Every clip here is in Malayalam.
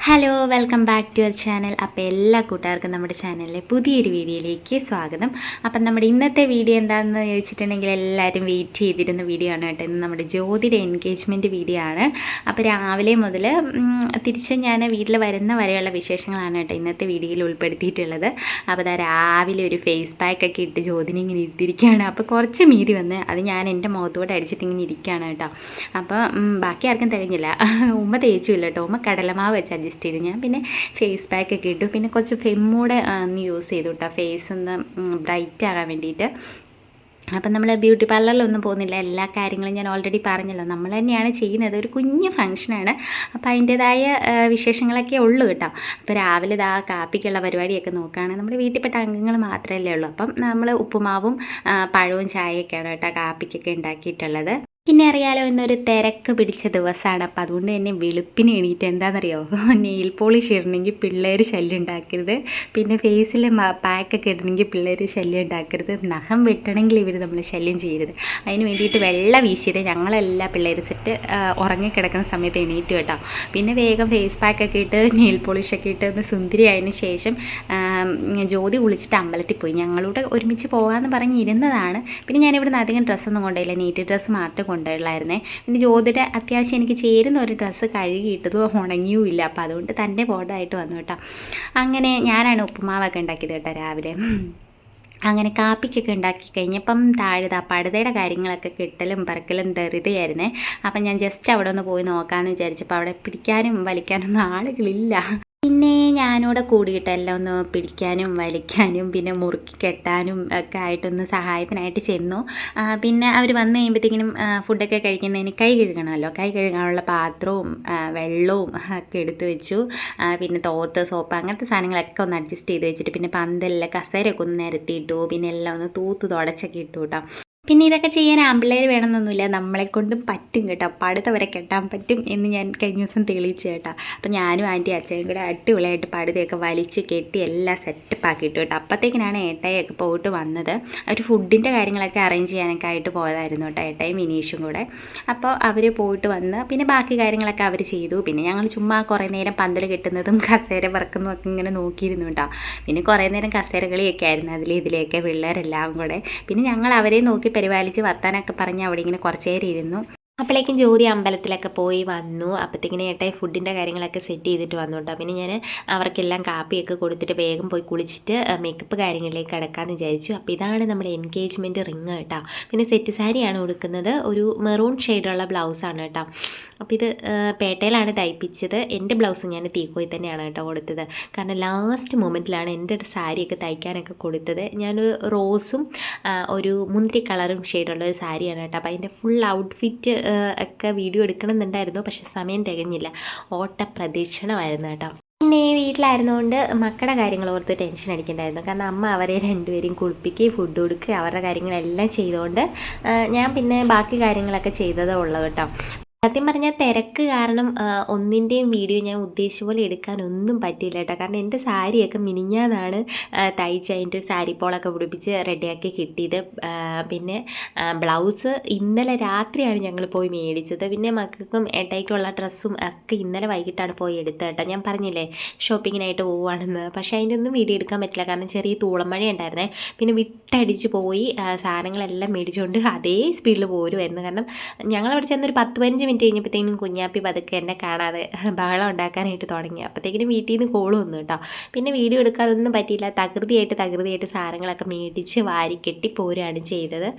Hello welcome back to your channel. അപ്പോൾ എല്ലാ കൂട്ടുകാർക്കും നമ്മുടെ ചാനലിലെ പുതിയൊരു വീഡിയോയിലേക്ക് സ്വാഗതം. അപ്പം നമ്മുടെ ഇന്നത്തെ വീഡിയോ എന്താണെന്ന് ചോദിച്ചിട്ടുണ്ടെങ്കിൽ എല്ലാവരും വെയിറ്റ് ചെയ്തിരുന്ന വീഡിയോ ആണ് കേട്ടോ. ഇന്ന് നമ്മുടെ ജ്യോതിയുടെ എൻഗേജ്മെൻറ്റ് വീഡിയോ ആണ്. അപ്പോൾ രാവിലെ മുതൽ തിരിച്ച് ഞാൻ വീട്ടിൽ വരുന്ന വരെയുള്ള വിശേഷങ്ങളാണ് കേട്ടോ ഇന്നത്തെ വീഡിയോയിൽ ഉൾപ്പെടുത്തിയിട്ടുള്ളത്. അപ്പോൾ അതാ രാവിലെ ഒരു ഫേസ് പാക്കൊക്കെ ഇട്ട് ജ്യോതിനി ഇങ്ങനെ ഇട്ടിരിക്കുകയാണ്. അപ്പോൾ കുറച്ച് മീതി വന്ന് അത് ഞാൻ എൻ്റെ മുഖത്തോടെ അടിച്ചിട്ട് ഇങ്ങനെ ഇരിക്കുകയാണ് കേട്ടോ. അപ്പോൾ ബാക്കി ആർക്കും തികഞ്ഞില്ല. ഉമ്മ തേച്ചുമില്ല കേട്ടോ. ഉമ്മ കടലമാവ് വെച്ച് അഡ്ജസ്റ്റ് ചെയ്തു. ഞാൻ പിന്നെ ഫേസ് പാക്കൊക്കെ ഇട്ടു. പിന്നെ കുറച്ച് ഫെമ്മൂടെ ഒന്ന് യൂസ് ചെയ്തു കേട്ടോ, ഫേസ് ഒന്ന് ബ്രൈറ്റ് ആകാൻ വേണ്ടിയിട്ട്. അപ്പം നമ്മൾ ബ്യൂട്ടി പാർലറിലൊന്നും പോകുന്നില്ല. എല്ലാ കാര്യങ്ങളും ഞാൻ ഓൾറെഡി പറഞ്ഞല്ലോ, നമ്മൾ തന്നെയാണ് ചെയ്യുന്നത്. ഒരു കുഞ്ഞ് ഫംഗ്ഷനാണ്. അപ്പോൾ അതിൻ്റേതായ വിശേഷങ്ങളൊക്കെ ഉള്ളൂ കേട്ടോ. അപ്പോൾ രാവിലെ ഇതാ കാപ്പിക്കുള്ള പരിപാടിയൊക്കെ നോക്കുകയാണ്. നമ്മുടെ വീട്ടിൽപ്പെട്ട അംഗങ്ങൾ മാത്രമല്ലേ ഉള്ളൂ. അപ്പം നമ്മൾ ഉപ്പുമാവും പഴവും ചായയൊക്കെയാണ് കേട്ടോ കാപ്പിക്കൊക്കെ ഉണ്ടാക്കിയിട്ടുള്ളത്. പിന്നെ അറിയാലോ, ഇന്നൊരു തിരക്ക് പിടിച്ച ദിവസമാണ്. അപ്പം അതുകൊണ്ട് തന്നെ വെളുപ്പിന് എണീറ്റ് എന്താണെന്നറിയോ, നെയിൽ പോളിഷ് ഇടണമെങ്കിൽ പിള്ളേർ ശല്യം ഉണ്ടാക്കരുത്, പിന്നെ ഫേസിൽ പാക്കൊക്കെ ഇടണമെങ്കിൽ പിള്ളേർ ശല്യം ഉണ്ടാക്കരുത്, നഖം വെട്ടണമെങ്കിൽ ഇവർ നമ്മൾ ശല്യം ചെയ്യരുത്. അതിന് വേണ്ടിയിട്ട് വെള്ളം വീശിയത് ഞങ്ങളെല്ലാം പിള്ളേർ സെറ്റ് ഉറങ്ങിക്കിടക്കുന്ന സമയത്ത് എണീറ്റ് കേട്ടോ. പിന്നെ വേഗം ഫേസ് പാക്കൊക്കെ ഇട്ട് നെയിൽ പോളിഷൊക്കെ ഇട്ട് ഒന്ന് സുന്ദരിയായതിനു ശേഷം ജ്യോതി കുളിച്ചിട്ട് അമ്പലത്തിൽ പോയി. ഞങ്ങളോട് ഒരുമിച്ച് പോകാമെന്ന് പറഞ്ഞ് ഇരുന്നതാണ്. പിന്നെ ഞാനിവിടുന്ന് അധികം ഡ്രസ്സൊന്നും കൊണ്ടുപോയില്ല, നീറ്റ് ഡ്രസ്സ് മാത്രം കൊണ്ടുള്ളായിരുന്നേ. പിന്നെ ജ്യോതിയുടെ അത്യാവശ്യം എനിക്ക് ചേരുന്ന ഒരു ഡ്രസ്സ് കഴുകിയിട്ടത് ഉണങ്ങിയുമില്ല. അപ്പോൾ അതുകൊണ്ട് തന്നെ ബോർഡായിട്ട് വന്നു കേട്ടോ. അങ്ങനെ ഞാനാണ് ഉപ്പുമാവൊക്കെ ഉണ്ടാക്കിയത് കേട്ടോ രാവിലെ. അങ്ങനെ കാപ്പിക്കൊക്കെ ഉണ്ടാക്കി കഴിഞ്ഞപ്പം താഴെ പടുതയുടെ കാര്യങ്ങളൊക്കെ കിട്ടലും പറക്കലും ധൃതിയായിരുന്നേ. അപ്പം ഞാൻ ജസ്റ്റ് അവിടെ ഒന്ന് പോയി നോക്കാമെന്ന് വിചാരിച്ചപ്പോൾ അവിടെ പിടിക്കാനും വലിക്കാനൊന്നും ആളുകളില്ല. പിന്നെ ഞാനിവിടെ കൂടിയിട്ട് എല്ലാം ഒന്ന് പിടിക്കാനും വലിക്കാനും പിന്നെ മുറുക്കി കെട്ടാനും ഒക്കെ ആയിട്ടൊന്ന് സഹായത്തിനായിട്ട് ചെന്നു. പിന്നെ അവർ വന്നു കഴിയുമ്പോഴത്തേക്കിനും ഫുഡൊക്കെ കഴിക്കുന്നതിന് കൈ കഴുകണമല്ലോ. കൈ കഴുകാനുള്ള പാത്രവും വെള്ളവും ഒക്കെ എടുത്തു വെച്ചു. പിന്നെ തോർത്ത് സോപ്പ് അങ്ങനത്തെ സാധനങ്ങളൊക്കെ ഒന്ന് അഡ്ജസ്റ്റ് ചെയ്ത് വെച്ചിട്ട് പിന്നെ പന്തലിൽ കസേരയൊക്കെ ഒന്ന് നിരത്തിയിട്ടു. പിന്നെ എല്ലാം ഒന്ന് തൂത്ത് തുടച്ചൊക്കെ ഇട്ടു കേട്ടോ. പിന്നെ ഇതൊക്കെ ചെയ്യാൻ ആമ്പിള്ളേർ വേണമെന്നൊന്നുമില്ല, നമ്മളെക്കൊണ്ടും പറ്റും കേട്ടോ. അപ്പോൾ അടുത്ത വരെ കെട്ടാൻ പറ്റും എന്ന് ഞാൻ കഴിഞ്ഞ ദിവസം തെളിയിച്ചു കേട്ടോ. അപ്പോൾ ഞാനും ആൻറ്റി അച്ഛനും കൂടെ അടിപൊളിയായിട്ട് പടുതയൊക്കെ വലിച്ച് കെട്ടി എല്ലാം സെറ്റപ്പ് ആക്കിയിട്ടു കേട്ടോ. അപ്പോഴത്തേക്കിനാണ് ഏട്ടായൊക്കെ പോയിട്ട് വന്നത്. അവർ ഫുഡിൻ്റെ കാര്യങ്ങളൊക്കെ അറേഞ്ച് ചെയ്യാനൊക്കെ ആയിട്ട് പോയതായിരുന്നു കേട്ടോ, ഏട്ടായും വിനീഷും കൂടെ. അപ്പോൾ അവർ പോയിട്ട് വന്ന് പിന്നെ ബാക്കി കാര്യങ്ങളൊക്കെ അവർ ചെയ്തു. പിന്നെ ഞങ്ങൾ ചുമ്മാ കുറേ നേരം പന്തൽ കെട്ടുന്നതും കസേര പറക്കുന്നതും ഒക്കെ ഇങ്ങനെ നോക്കിയിരുന്നു കേട്ടോ. പിന്നെ കുറേ നേരം കസേര കളിയൊക്കെ ആയിരുന്നു ഇതിലേക്ക് പിള്ളേരെല്ലാം കൂടെ. പിന്നെ ഞങ്ങൾ അവരെ നോക്കി പരിപാലിച്ച് വർത്താനൊക്കെ പറഞ്ഞ് അവിടെ ഇങ്ങനെ കുറച്ച് നേരം ഇരുന്നു. അപ്പോഴേക്കും ജ്യോതി അമ്പലത്തിലൊക്കെ പോയി വന്നു. അപ്പോഴത്തേക്കിനെ ഏട്ടായി ഫുഡിൻ്റെ കാര്യങ്ങളൊക്കെ സെറ്റ് ചെയ്തിട്ട് വന്നു കേട്ടോ. പിന്നെ ഞാൻ അവർക്കെല്ലാം കാപ്പിയൊക്കെ കൊടുത്തിട്ട് വേഗം പോയി കുളിച്ചിട്ട് മേക്കപ്പ് കാര്യങ്ങളിലേക്ക് കിടക്കാമെന്ന് വിചാരിച്ചു. അപ്പോൾ ഇതാണ് നമ്മുടെ എൻഗേജ്മെൻറ്റ് റിങ് കേട്ടോ. പിന്നെ സെറ്റ് സാരിയാണ് കൊടുക്കുന്നത്, ഒരു മെറൂൺ ഷെയ്ഡുള്ള ബ്ലൗസാണ് കേട്ടോ. അപ്പോൾ ഇത് പേട്ടയിലാണ് തയ്പ്പിച്ചത്. എൻ്റെ ബ്ലൗസ് ഞാൻ തീക്കോയി തന്നെയാണ് കേട്ടോ കൊടുത്തത്. കാരണം ലാസ്റ്റ് മൊമെൻറ്റിലാണ് എൻ്റെ സാരിയൊക്കെ തയ്ക്കാനൊക്കെ കൊടുത്തത്. ഞാൻ റോസും ഒരു മുന്തിരി കളറും ഷെയ്ഡുള്ള ഒരു സാരിയാണ് കേട്ടോ. അപ്പോൾ അതിൻ്റെ ഫുൾ ഔട്ട്ഫിറ്റ് ഒക്കെ വീഡിയോ എടുക്കണമെന്നുണ്ടായിരുന്നു, പക്ഷെ സമയം തികഞ്ഞില്ല. പ്രദക്ഷിണമായിരുന്നു കേട്ടോ. പിന്നെ വീട്ടിലായിരുന്നുകൊണ്ട് മക്കളുടെ കാര്യങ്ങൾ ഓർത്ത് ടെൻഷൻ അടിക്കണ്ടായിരുന്നു. കാരണം അമ്മ അവരെ രണ്ടുപേരെയും കുളിപ്പിക്കുകയും ഫുഡ് കൊടുക്കുക അവരുടെ കാര്യങ്ങളെല്ലാം ചെയ്തുകൊണ്ട് ഞാൻ പിന്നെ ബാക്കി കാര്യങ്ങളൊക്കെ ചെയ്തതേ ഉള്ളൂ കേട്ടോ. സത്യം പറഞ്ഞാൽ തിരക്ക് കാരണം ഒന്നിൻ്റെയും വീഡിയോ ഞാൻ ഉദ്ദേശിച്ച പോലെ എടുക്കാനൊന്നും പറ്റിയില്ല കേട്ടോ. കാരണം എൻ്റെ സാരിയൊക്കെ മിനിഞ്ഞാന്നാണ് തയ്ച്ച് അതിൻ്റെ സാരി പോളൊക്കെ പിടിപ്പിച്ച് റെഡിയാക്കി കിട്ടിയത്. പിന്നെ ബ്ലൗസ് ഇന്നലെ രാത്രിയാണ് ഞങ്ങൾ പോയി മേടിച്ചത്. പിന്നെ മക്കൾക്കും ഏട്ടായിക്കുള്ള ഡ്രസ്സും ഒക്കെ ഇന്നലെ വൈകിട്ടാണ് പോയി എടുത്തത് കേട്ടോ. ഞാൻ പറഞ്ഞില്ലേ ഷോപ്പിങ്ങിനായിട്ട് പോവുകയാണെന്ന്. പക്ഷേ അതിൻ്റെ ഒന്നും വീഡിയോ എടുക്കാൻ പറ്റില്ല, കാരണം ചെറിയ തൂളമഴ ഉണ്ടായിരുന്നേ. പിന്നെ വിട്ടടിച്ച് പോയി സാധനങ്ങളെല്ലാം മേടിച്ചുകൊണ്ട് അതേ സ്പീഡിൽ പോരുമായിരുന്നു. കാരണം ഞങ്ങളവിടെ ചെന്നൊരു 10-15 മിനിറ്റ് കഴിഞ്ഞപ്പോഴത്തേക്കും കുഞ്ഞാപ്പി പതുക്കെ എന്നെ കാണാതെ ബഹളം ഉണ്ടാക്കാനായിട്ട് തുടങ്ങി. അപ്പോഴത്തേക്കിനും വീട്ടിൽ നിന്ന് കോള് വന്നു കേട്ടോ. പിന്നെ വീഡിയോ എടുക്കാനൊന്നും പറ്റിയില്ല. തകൃതിയായിട്ട് സാധനങ്ങളൊക്കെ മേടിച്ച് വാരിക്കെട്ടി പോരുകയാണ് ചെയ്തത്.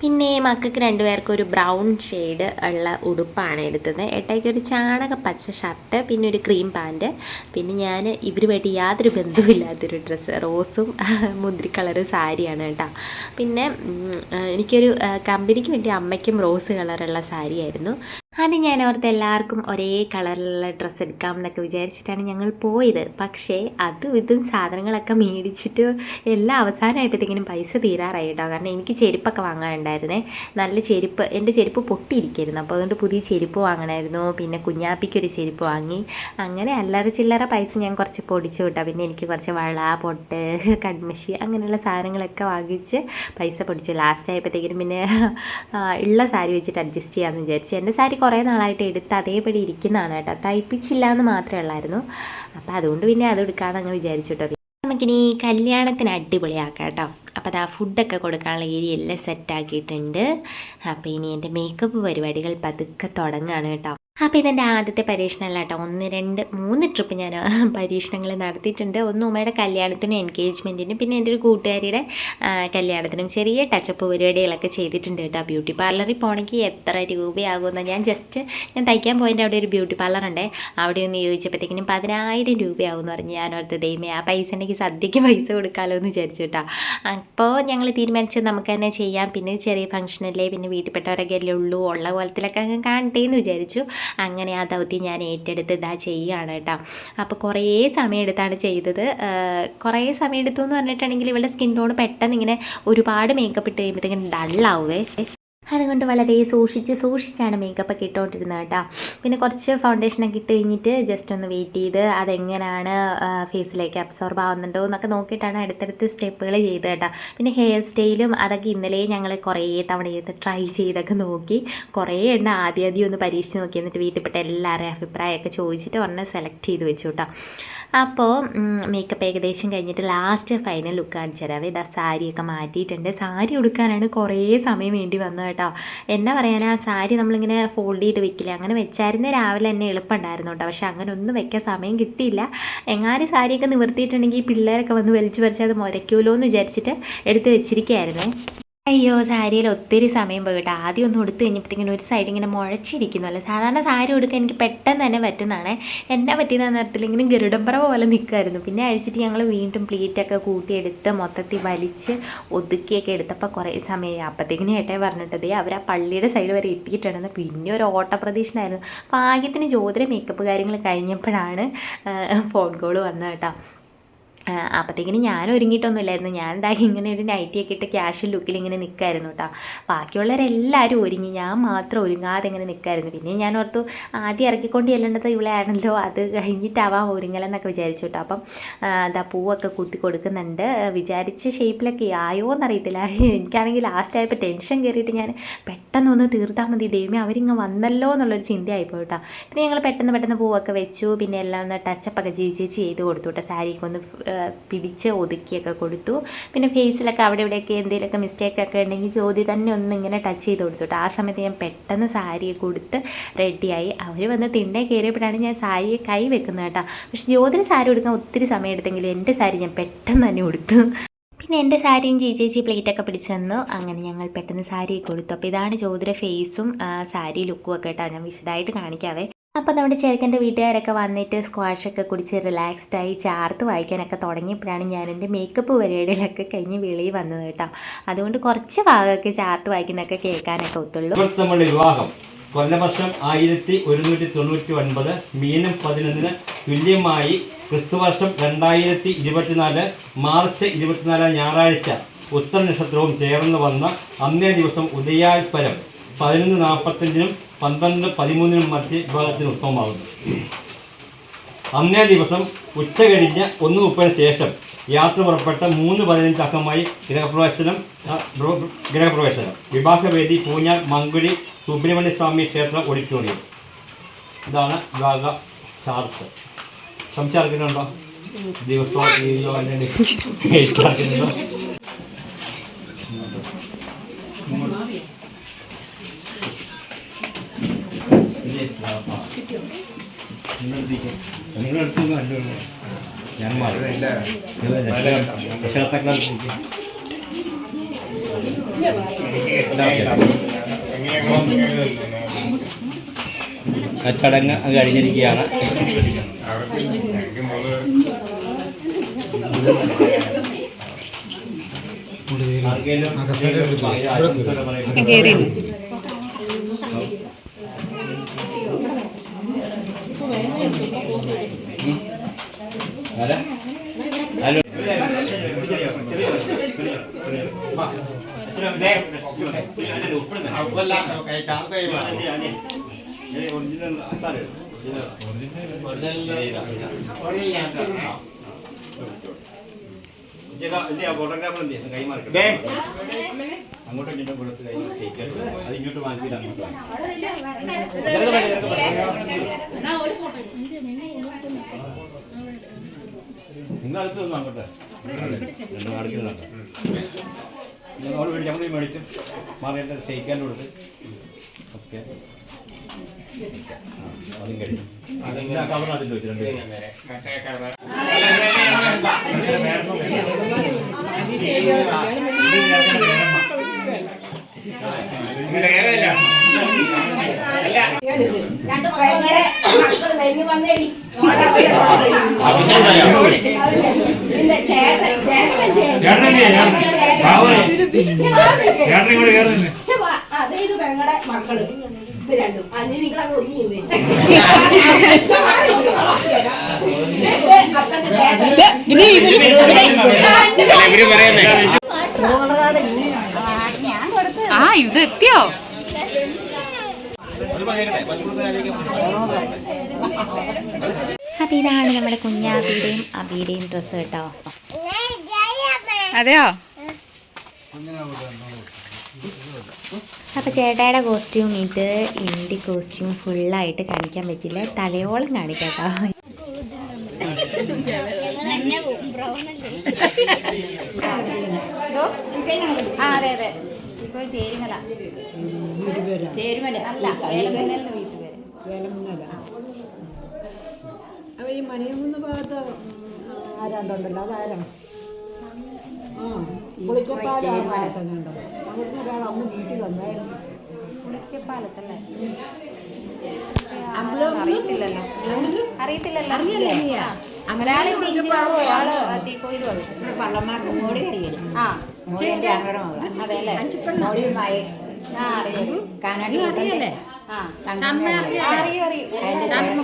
പിന്നെ മക്കൾക്ക് രണ്ടുപേർക്കും ഒരു ബ്രൗൺ ഷെയ്ഡ് ഉള്ള ഉടുപ്പാണ് എടുത്തത്. ഏട്ടായിക്ക് ഒരു ചാണക പച്ച ഷർട്ട്, പിന്നെ ഒരു ക്രീം പാൻറ്റ്. പിന്നെ ഞാൻ ഇവരുമായിട്ട് യാതൊരു ബന്ധവുമില്ലാത്തൊരു ഡ്രസ്സ്, റോസും മുന്തിരി കളറും സാരിയാണ് കേട്ടോ. പിന്നെ എനിക്കൊരു കമ്പനിക്ക് വേണ്ടി അമ്മയ്ക്കും റോസ് കളറുള്ള സാരിയായിരുന്നു. അത് ഞാൻ ഓർത്ത് എല്ലാവർക്കും ഒരേ കളറിലുള്ള ഡ്രസ്സ് എടുക്കാം എന്നൊക്കെ വിചാരിച്ചിട്ടാണ് ഞങ്ങൾ പോയത്. പക്ഷേ അതും ഇതും സാധനങ്ങളൊക്കെ മേടിച്ചിട്ട് എല്ലാം അവസാനമായപ്പോഴത്തേക്കിനും പൈസ തീരാറായി കേട്ടോ. കാരണം എനിക്ക് ചെരുപ്പൊക്കെ വാങ്ങാനുണ്ടായിരുന്നേ. നല്ല ചെരുപ്പ്, എൻ്റെ ചെരുപ്പ് പൊട്ടിയിരിക്കുന്നു. അപ്പോൾ അതുകൊണ്ട് പുതിയ ചെരുപ്പ് വാങ്ങണമായിരുന്നു. പിന്നെ കുഞ്ഞാപ്പിക്കൊരു ചെരുപ്പ് വാങ്ങി. അങ്ങനെ അല്ലറ ചില്ലറ പൈസ ഞാൻ കുറച്ച് പൊടിച്ചു കേട്ടോ. പിന്നെ എനിക്ക് കുറച്ച് വള, പൊട്ട്, കൺമഷി അങ്ങനെയുള്ള സാധനങ്ങളൊക്കെ വാങ്ങിച്ച് പൈസ പൊടിച്ചു. ലാസ്റ്റ് ആയപ്പോഴത്തേക്കിനും പിന്നെ ഉള്ള സാരി വെച്ചിട്ട് അഡ്ജസ്റ്റ് ചെയ്യാമെന്ന് വിചാരിച്ചു. എൻ്റെ സാരി കുറേ നാളായിട്ട് എടുത്ത് അതേപടി ഇരിക്കുന്നതാണ് കേട്ടോ, തയ്പ്പിച്ചില്ല എന്ന് മാത്രമേ ഉള്ളായിരുന്നു. അപ്പോൾ അതുകൊണ്ട് പിന്നെ അത് എടുക്കാമെന്നങ്ങ് വിചാരിച്ചു കേട്ടോ. നമുക്കിനി കല്യാണത്തിന് അടിപൊളിയാക്കാം കേട്ടോ. അപ്പോൾ അത് ആ ഫുഡൊക്കെ കൊടുക്കാനുള്ള ഏരിയ എല്ലാം സെറ്റാക്കിയിട്ടുണ്ട്. അപ്പോൾ ഇനി എൻ്റെ മേക്കപ്പ് പരിപാടികൾ പതുക്കെ തുടങ്ങുകയാണ് കേട്ടോ. അപ്പോൾ ഇതെൻ്റെ ആദ്യത്തെ പരീക്ഷണമല്ല കേട്ടോ, 1, 2, 3 ട്രിപ്പ് ഞാൻ പരീക്ഷണങ്ങൾ നടത്തിയിട്ടുണ്ട്. ഒന്ന് ഉമ്മയുടെ കല്യാണത്തിനും എൻഗേജ്മെൻറ്റിനും പിന്നെ എൻ്റെ ഒരു കൂട്ടുകാരിയുടെ കല്യാണത്തിനും ചെറിയ ടച്ചപ്പ് പരിപാടികളൊക്കെ ചെയ്തിട്ടുണ്ട് കേട്ടോ. ബ്യൂട്ടി പാർലറിൽ പോകണമെങ്കിൽ എത്ര രൂപയാകുമെന്ന് ഞാൻ തയ്ക്കാൻ പോയതിൻ്റെ അവിടെ ഒരു ബ്യൂട്ടി പാർലറുണ്ട്, അവിടെ ഒന്ന് ചോദിച്ചപ്പോഴത്തേക്കിനും 10,000 രൂപയാകുമെന്ന് പറഞ്ഞ് ഞാൻ ഓർത്ത് ദൈവമേ ആ പൈസ എനിക്ക് സദ്യക്ക് പൈസ കൊടുക്കാമല്ലോ എന്ന് വിചാരിച്ചു കേട്ടോ. അപ്പോൾ ഞങ്ങൾ തീരുമാനിച്ചു നമുക്ക് തന്നെ ചെയ്യാം, പിന്നെ ചെറിയ ഫംഗ്ഷനല്ലേ, പിന്നെ വീട്ടിൽപ്പെട്ടവരൊക്കെ അല്ലേ ഉള്ളൂ, ഉള്ള കോലത്തിലൊക്കെ അങ്ങ് കാണട്ടെ എന്ന് വിചാരിച്ചു. അങ്ങനെ ആ ദൗത്യം ഞാൻ ഏറ്റെടുത്ത് ഇതാ ചെയ്യുകയാണ് കേട്ടോ. അപ്പോൾ കുറേ സമയം എടുത്താണ് ചെയ്തത്. കുറേ സമയം എടുത്തു എന്ന് പറഞ്ഞിട്ടുണ്ടെങ്കിൽ ഇവളുടെ സ്കിൻ ടോൺ പെട്ടെന്ന് ഇങ്ങനെ ഒരുപാട് മേക്കപ്പ് ഇട്ട് കഴിയുമ്പോഴത്തേക്കും ഡള്ളാവേ. അതുകൊണ്ട് വളരെ സൂക്ഷിച്ചാണ് മേക്കപ്പൊക്കെ ഇട്ടുകൊണ്ടിരുന്നത് കേട്ടോ. പിന്നെ കുറച്ച് ഫൗണ്ടേഷനൊക്കെ ഇട്ട് കഴിഞ്ഞിട്ട് ജസ്റ്റ് ഒന്ന് വെയിറ്റ് ചെയ്ത് അതെങ്ങനെയാണ് ഫേസിലേക്ക് അബ്സോർബ് ആവുന്നുണ്ടോ എന്നൊക്കെ നോക്കിയിട്ടാണ് അടുത്തടുത്ത് സ്റ്റെപ്പുകൾ ചെയ്തത് കേട്ടോ. പിന്നെ ഹെയർ സ്റ്റൈലും അതൊക്കെ ഇന്നലെ ഞങ്ങൾ കുറേ തവണ ട്രൈ ചെയ്തൊക്കെ നോക്കി, കുറേ എണ്ണം ആദ്യം ഒന്ന് പരീക്ഷിച്ച് നോക്കി. എന്നിട്ട് വീട്ടിൽപ്പെട്ട എല്ലാവരുടെയും അഭിപ്രായമൊക്കെ ചോദിച്ചിട്ട് ഒരെണ്ണം സെലക്ട് ചെയ്ത് വെച്ചു കേട്ടോ. അപ്പോൾ മേക്കപ്പ് ഏകദേശം കഴിഞ്ഞിട്ട് ലാസ്റ്റ് ഫൈനൽ ലുക്ക് കാണിച്ചു തരാവേ. ഇതാ സാരിയൊക്കെ മാറ്റിയിട്ടുണ്ട്. സാരി ഉടുക്കാനാണ് കുറേ സമയം വേണ്ടി വന്നത് കേട്ടോ. എന്നാ പറയാൻ, ആ സാരി നമ്മളിങ്ങനെ ഫോൾഡ് ചെയ്ത് വെക്കില്ല, അങ്ങനെ വെച്ചായിരുന്നേ രാവിലെ തന്നെ എളുപ്പമുണ്ടായിരുന്നു കേട്ടോ. പക്ഷെ അങ്ങനെ ഒന്നും വെക്കാൻ സമയം കിട്ടിയില്ല. എങ്ങാനും സാരിയൊക്കെ നിവർത്തിയിട്ടുണ്ടെങ്കിൽ പിള്ളേരൊക്കെ വന്ന് വലിച്ചു പറിച്ച് അത് മുരയ്ക്കുമല്ലോ എന്ന് വിചാരിച്ചിട്ട് എടുത്ത് വെച്ചിരിക്കുകയായിരുന്നേ. അയ്യോ, സാരിയിൽ ഒത്തിരി സമയം പോയി കേട്ടോ. ആദ്യം ഒന്ന് ഉടുത്ത് കഴിഞ്ഞപ്പോഴത്തേക്കിനും ഒരു സൈഡ് ഇങ്ങനെ മുഴച്ചിരിക്കുന്നല്ലോ. സാധാരണ സാരി ഉടുക്കാൻ എനിക്ക് പെട്ടെന്ന് തന്നെ പറ്റുന്നതാണ്. എന്നാ പറ്റിയെന്ന നേരത്തിൽ ഇങ്ങനെ ഗരുഡംപറ പോലെ നിൽക്കുമായിരുന്നു. പിന്നെ അഴിച്ചിട്ട് ഞങ്ങൾ വീണ്ടും പ്ലീറ്റൊക്കെ കൂട്ടിയെടുത്ത് മൊത്തത്തിൽ വലിച്ച് ഒതുക്കിയൊക്കെ എടുത്തപ്പോൾ കുറേ സമയമായി. അപ്പോഴത്തേക്കിനും ഏട്ടേ പറഞ്ഞിട്ടത് അവർ ആ പള്ളിയുടെ സൈഡ് വരെ എത്തിയിട്ടുണ്ടെന്ന്. പിന്നെ ഒരു ഓട്ടപ്രദീക്ഷനായിരുന്നു. ഭാഗ്യത്തിന് ജ്യോതിര മേക്കപ്പ് കാര്യങ്ങൾ കഴിഞ്ഞപ്പോഴാണ് ഫോൺ കോൾ വന്നത് കേട്ടോ. അപ്പോഴത്തേക്കിനും ഞാൻ ഒരുങ്ങിയിട്ടൊന്നുമില്ലായിരുന്നു. ഞാൻ എന്താ ഇങ്ങനെ ഒരു നൈറ്റിയൊക്കെ ഇട്ട് ക്യാഷ്വൽ ലുക്കിൽ ഇങ്ങനെ നിൽക്കായിരുന്നു കേട്ടോ. ബാക്കിയുള്ളവരെല്ലാവരും ഒരുങ്ങി, ഞാൻ മാത്രം ഒരുങ്ങാതെ ഇങ്ങനെ നിൽക്കായിരുന്നു. പിന്നെ ഞാൻ ഓർത്തു ആദ്യം ഇറക്കിക്കൊണ്ട് ചെല്ലേണ്ടത് ഇവിടെ ആണല്ലോ, അത് കഴിഞ്ഞിട്ടാവാം ഒരുങ്ങലെന്നൊക്കെ വിചാരിച്ചു കേട്ടോ. അപ്പം എന്താ പൂവൊക്കെ കുത്തി കൊടുക്കുന്നുണ്ട്. വിചാരിച്ച ഷേപ്പിലൊക്കെ ആയോ എന്നറിയത്തില്ല. എനിക്കാണെങ്കിൽ ലാസ്റ്റ് ആയപ്പോൾ ടെൻഷൻ കയറിയിട്ട് ഞാൻ പെട്ടെന്നൊന്ന് തീർത്താൽ മതി, ദൈവമേ അവരിങ്ങ് വന്നല്ലോ എന്നുള്ളൊരു ചിന്തയായിപ്പോയി കേട്ടോ. പിന്നെ ഞങ്ങൾ പെട്ടെന്ന് പൂവൊക്കെ വെച്ചു. പിന്നെ എല്ലാം ഒന്ന് ടച്ചപ്പൊക്കെ ചെയ്ത് കൊടുത്തു കേട്ടോ. സാരിയൊക്കെ ഒന്ന് പിടിച്ച് ഒതുക്കിയൊക്കെ കൊടുത്തു. പിന്നെ ഫേസിലൊക്കെ അവിടെ ഇവിടെയൊക്കെ എന്തെങ്കിലുമൊക്കെ മിസ്റ്റേക്കൊക്കെ ഉണ്ടെങ്കിൽ ജ്യോതി തന്നെ ഒന്ന് ഇങ്ങനെ ടച്ച് ചെയ്ത് കൊടുത്തു കേട്ടോ. ആ സമയത്ത് ഞാൻ പെട്ടെന്ന് സാരിയെ കൊടുത്ത് റെഡിയായി. അവർ വന്ന് തിണ്ണേ കയറിയപ്പോഴാണ് ഞാൻ സാരിയെ കൈ വെക്കുന്നത് കേട്ടോ. പക്ഷെ ജ്യോതിന് സാരി കൊടുക്കാൻ ഒത്തിരി സമയം എടുത്തെങ്കിലും എൻ്റെ സാരി ഞാൻ പെട്ടെന്ന് തന്നെ കൊടുത്തു. പിന്നെ എൻ്റെ സാരിയും ചേച്ചി പ്ലേറ്റൊക്കെ പിടിച്ചു തന്നു. അങ്ങനെ ഞങ്ങൾ പെട്ടെന്ന് സാരിയൊക്കെ കൊടുത്തു. അപ്പോൾ ഇതാണ് ജ്യോതിയുടെ ഫേസും സാരി ലുക്കും ഒക്കെ കേട്ടോ. ഞാൻ വിശദമായിട്ട് കാണിക്കാവേ. അപ്പോൾ നമ്മുടെ ചെറുക്കൻ്റെ വീട്ടുകാരൊക്കെ വന്നിട്ട് സ്ക്വാഷൊക്കെ കുടിച്ച് റിലാക്സ്ഡായി ചാർത്ത് വായിക്കാനൊക്കെ തുടങ്ങിയപ്പോഴാണ് ഞാൻ എൻ്റെ മേക്കപ്പ് പരിപാടികളൊക്കെ കഴിഞ്ഞ് വെളിയിൽ വന്നത് കേട്ടോ. അതുകൊണ്ട് കുറച്ച് ഭാഗമൊക്കെ ചാർത്ത് വായിക്കുന്നതൊക്കെ കേൾക്കാനൊക്കെ ഒത്തുള്ളൂ. നമ്മളുടെ വിവാഹം കൊല്ലവർഷം 1199 മീനം 11 തുല്യമായി ക്രിസ്തുവർഷം 2024 മാർച്ച് 24 ഞായറാഴ്ച ഉത്തര നക്ഷത്രവും ചേർന്ന് വന്ന അന്നേ ദിവസം ഉദയാൽപരം 11:45 12:13 മധ്യ വിഭാഗത്തിന് ഉത്തമമാകുന്നു. അന്നേ ദിവസം ഉച്ച കഴിഞ്ഞ് 1:30 ശേഷം യാത്ര പുറപ്പെട്ട 3:15 അക്കമായി ഗൃഹപ്രവേശനം. വിവാഹവേദി പൂഞ്ഞാൽ മങ്കുഴി സുബ്രഹ്മണ്യ സ്വാമി ക്ഷേത്ര ഓഡിറ്റോറിയം. ഇതാണ് വിവാഹ ചാർട്ട്. സംശയം ആർക്കുണ്ടോ? ദിവസവും നിങ്ങളെടുത്തൊന്നും അല്ലോ ഞാൻ ചടങ്ങ് കഴിഞ്ഞിരിക്കുകയാണ്. ഫോട്ടോഗ്രാഫർ കൈമാറി അങ്ങോട്ടും ഇങ്ങോട്ടും കൊടുത്ത് കഴിഞ്ഞ് ഷെയ്ക്കാൻ അത് ഇങ്ങോട്ട് മാറ്റിയിട്ട് അങ്ങോട്ട് നിങ്ങൾ അടുത്ത് നിന്നു അങ്ങോട്ടെ അടുത്ത് നമ്മൾ മേടിച്ച് മേടിച്ചും മാറിയിട്ട് ഷെയ്ക്കാൻ കൊടുത്ത് ഓക്കെ അതും കഴിഞ്ഞു കവർ അതിൽ വെച്ചിട്ടുണ്ട് ഇത് പെങ്ങളുടെ മക്കള് ഇത് രണ്ടും അനികളൊക്കെ ഒതുങ്ങി ഇത് എത്തിയോ? അപ്പൊ ഇതാണ് നമ്മുടെ കുഞ്ഞാബിയുടെയും അബിയുടെയും ഡ്രസ്സ് കേട്ടോ. അതെയോ? അപ്പോൾ ചേട്ടായുടെ കോസ്റ്റ്യൂം ഇത്, എൻ്റെ കോസ്റ്റ്യൂം ഫുള്ളായിട്ട് കാണിക്കാൻ പറ്റില്ല, തലയോളം കാണിക്കാം കേട്ടോ. അതെ അതെ, ഇപ്പോൾ ചേരുമല അല്ല, അപ്പൊ ഈ മണിയമ്മ ഭാഗത്ത് ആരാണ്ടുണ്ടല്ലോ, അതാരാണ്? പുളിക്കപ്പാലത്തങ്ങണ്ടോ അവിടുന്ന് ഒരാൾ അമ്മ വീട്ടിൽ വന്നായിരുന്നു. പുളിക്കപ്പാലത്തല്ലേ?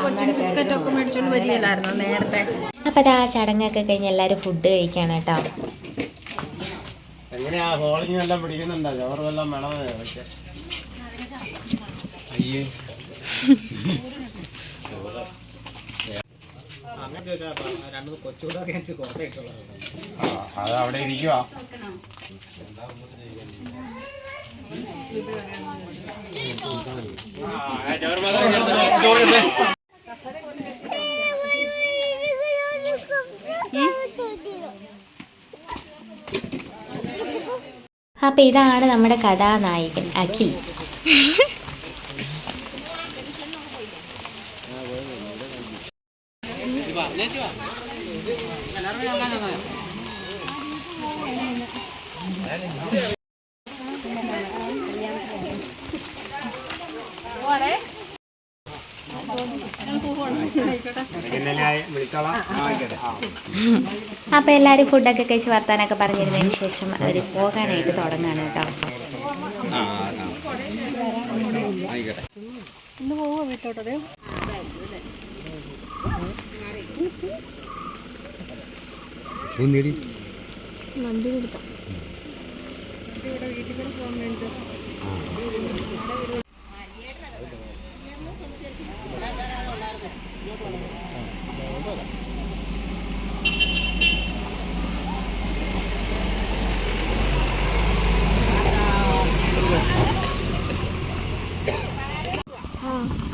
കൊച്ചിന് ബിസ്ക്കറ്റൊക്കെ മേടിച്ചോണ്ട് വരികയില്ലായിരുന്നു നേരത്തെ. അപ്പൊ ആ ചടങ്ങൊക്കെ കഴിഞ്ഞ് എല്ലാരും ഫുഡ് കഴിക്കാണ് കേട്ടോ. എങ്ങനെയാ ഹോളിങ് എല്ലാം പിടിക്കുന്നുണ്ടോ? ചോറെല്ലാം വേണോ? അയ്യേ അത് അവിടെ ഇരിക്കുവാ. അപ്പൊ ഇതാണ് നമ്മുടെ കഥാനായകൻ അഖിൽ. അപ്പൊ എല്ലാരും ഫുഡൊക്കെ കഴിച്ച് വർത്താനൊക്കെ പറഞ്ഞിരുന്നതിന് ശേഷം അവര് പോകാനായിട്ട് തുടങ്ങാണ് കേട്ടോ. ഇന്ന് പോവോ വീട്ടോട്ടത്? വണ്ടി കൊടുക്കാം. ഇവിടെ വീട്ടിൽ കൂടെ പോകാൻ വേണ്ടി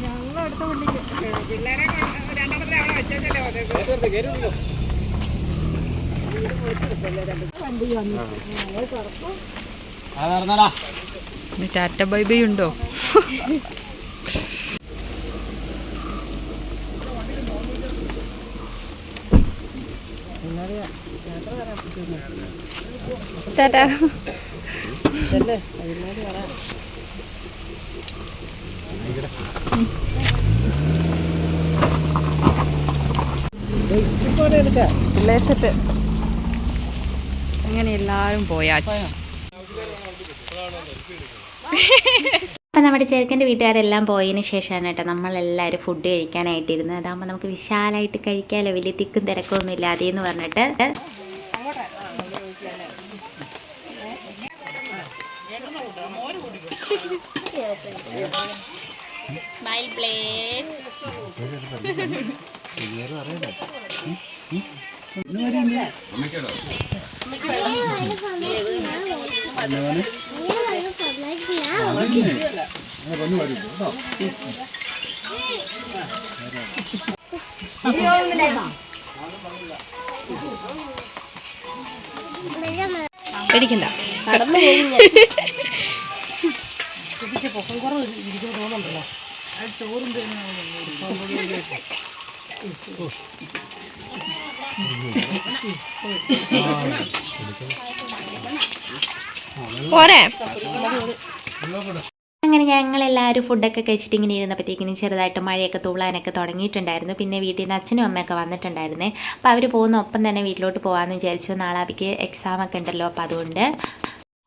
ഞങ്ങളടുത്ത വണ്ടിക്ക് പിള്ളേരെ രണ്ടെണ്ണത്തിലെ അവിടെ വെച്ചല്ലേ വണ്ടി വന്നു. ടാറ്റ ബൈ ബൈ ഉണ്ടോ? ടാറ്റ. പിള്ളേഴ്സെറ്റ് അങ്ങനെ എല്ലാവരും പോയാച്ച്. അപ്പം നമ്മുടെ ചെറുക്കൻ്റെ വീട്ടുകാരെല്ലാം പോയതിന് ശേഷമാണ് കേട്ടോ നമ്മളെല്ലാവരും ഫുഡ് കഴിക്കാനായിട്ടിരുന്നത്. അതാകുമ്പോൾ നമുക്ക് വിശാലമായിട്ട് കഴിക്കാമല്ലോ, വലിയ തിക്കും തിരക്കൊന്നും ഇല്ലാതെ എന്ന് പറഞ്ഞിട്ട്. Smile please. പേടിക്കണ്ട കടന്നു പോകും പോരെ. അങ്ങനെ ഞങ്ങളെല്ലാവരും ഫുഡൊക്കെ കഴിച്ചിട്ട് ഇങ്ങനെ ഇരുന്നപ്പോഴത്തേക്കിനും ചെറുതായിട്ട് മഴയൊക്കെ തുള്ളാനൊക്കെ തുടങ്ങിയിട്ടുണ്ടായിരുന്നു. പിന്നെ വീട്ടിൽ നിന്ന് അച്ഛനും അമ്മയൊക്കെ വന്നിട്ടുണ്ടായിരുന്നേ. അപ്പോൾ അവർ പോകുന്ന ഒപ്പം തന്നെ വീട്ടിലോട്ട് പോകാമെന്ന് വിചാരിച്ചു. നാളെ അവർക്ക് എക്സാമൊക്കെ ഉണ്ടല്ലോ, അപ്പോൾ അതുകൊണ്ട്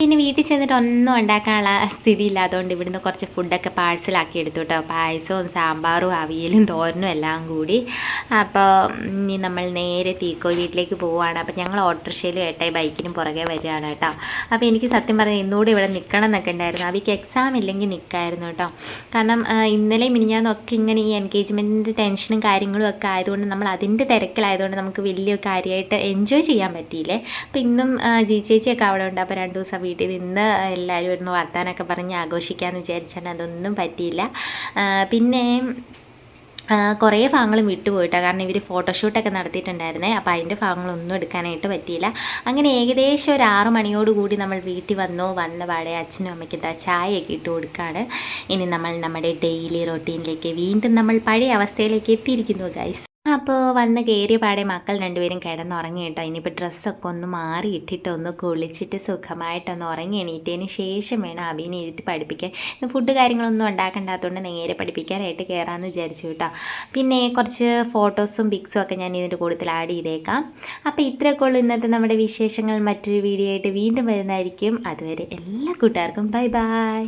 പിന്നെ വീട്ടിൽ ചെന്നിട്ട് ഒന്നും ഉണ്ടാക്കാനുള്ള സ്ഥിതി ഇല്ലാത്തതുകൊണ്ട് ഇവിടുന്ന് കുറച്ച് ഫുഡൊക്കെ പാഴ്സലാക്കി എടുത്തു കേട്ടോ. പായസവും സാമ്പാറും അവിയലും തോരനും എല്ലാം കൂടി. അപ്പോൾ ഇനി നമ്മൾ നേരെ തീക്കോയി വീട്ടിലേക്ക് പോവുകയാണ്. അപ്പോൾ ഞങ്ങൾ ഓട്ടോറിക്ഷയിൽ ഏട്ടായി ബൈക്കിനും പുറകെ വരികയാണ് കേട്ടോ. അപ്പോൾ എനിക്ക് സത്യം പറഞ്ഞാൽ ഇന്നുകൂടി ഇവിടെ നിൽക്കണം എന്നൊക്കെ ഉണ്ടായിരുന്നു. അവർക്ക് എക്സാം ഇല്ലെങ്കിൽ നിൽക്കായിരുന്നു കേട്ടോ. കാരണം ഇന്നലെ മിനിഞ്ഞാന്നൊക്കെ ഇങ്ങനെ ഈ എൻഗേജ്മെൻറ്റിൻ്റെ ടെൻഷനും കാര്യങ്ങളും ഒക്കെ ആയതുകൊണ്ട് നമ്മൾ അതിൻ്റെ തിരക്കിലായതുകൊണ്ട് നമുക്ക് വലിയ കാര്യമായിട്ട് എൻജോയ് ചെയ്യാൻ പറ്റിയില്ലേ. അപ്പോൾ ഇന്നും ജി ചേച്ചിയൊക്കെ അവിടെ ഉണ്ട്. അപ്പോൾ 2 ദിവസം വീട്ടിൽ നിന്ന് എല്ലാവരും ഇരുന്ന് വർത്താനൊക്കെ പറഞ്ഞ് ആഘോഷിക്കാമെന്ന് വിചാരിച്ചാൽ അതൊന്നും പറ്റിയില്ല. പിന്നെ കുറേ ഭാഗങ്ങളും വിട്ടുപോയിട്ടോ, കാരണം ഇവർ ഫോട്ടോഷൂട്ടൊക്കെ നടത്തിയിട്ടുണ്ടായിരുന്നേ. അപ്പോൾ അതിൻ്റെ ഭാഗങ്ങളൊന്നും എടുക്കാനായിട്ട് പറ്റിയില്ല. അങ്ങനെ ഏകദേശം ഒരു 6 മണിയോടുകൂടി നമ്മൾ വീട്ടിൽ വന്ന പാടെ അച്ഛനും അമ്മയ്ക്കും ചായയൊക്കെ ഇട്ട് കൊടുക്കുകയാണ്. ഇനി നമ്മൾ നമ്മുടെ ഡെയിലി റൊട്ടീനിലേക്ക് വീണ്ടും നമ്മൾ പഴയ അവസ്ഥയിലേക്ക് എത്തിയിരിക്കുന്നു ഗൈസ്. അപ്പോൾ വന്ന് കയറിയ പാടെ മക്കൾ 2 പേരും കിടന്നുറങ്ങി കേട്ടോ. ഇനിയിപ്പോൾ ഡ്രസ്സൊക്കെ ഒന്ന് മാറി ഇട്ടിട്ട് ഒന്ന് കുളിച്ചിട്ട് സുഖമായിട്ടൊന്ന് ഉറങ്ങി എണീറ്റതിന് ശേഷം വേണം അബീനെ ഇരുത്തി പഠിപ്പിക്കാൻ. ഫുഡ് കാര്യങ്ങളൊന്നും ഉണ്ടാക്കേണ്ടാത്തതുകൊണ്ട് നേരെ പഠിപ്പിക്കാനായിട്ട് കയറാമെന്ന് വിചാരിച്ചു കേട്ടോ. പിന്നെ കുറച്ച് ഫോട്ടോസും പിക്സും ഒക്കെ ഞാൻ ഇതിൻ്റെ കൂട്ടത്തിൽ ആഡ് ചെയ്തേക്കാം. അപ്പോൾ ഇത്രയൊക്കെ ഉള്ളൂ ഇന്നത്തെ നമ്മുടെ വിശേഷങ്ങൾ. മറ്റൊരു വീഡിയോ ആയിട്ട് വീണ്ടും വരുന്നതായിരിക്കും. അതുവരെ എല്ലാ കൂട്ടുകാർക്കും ബൈ ബൈ.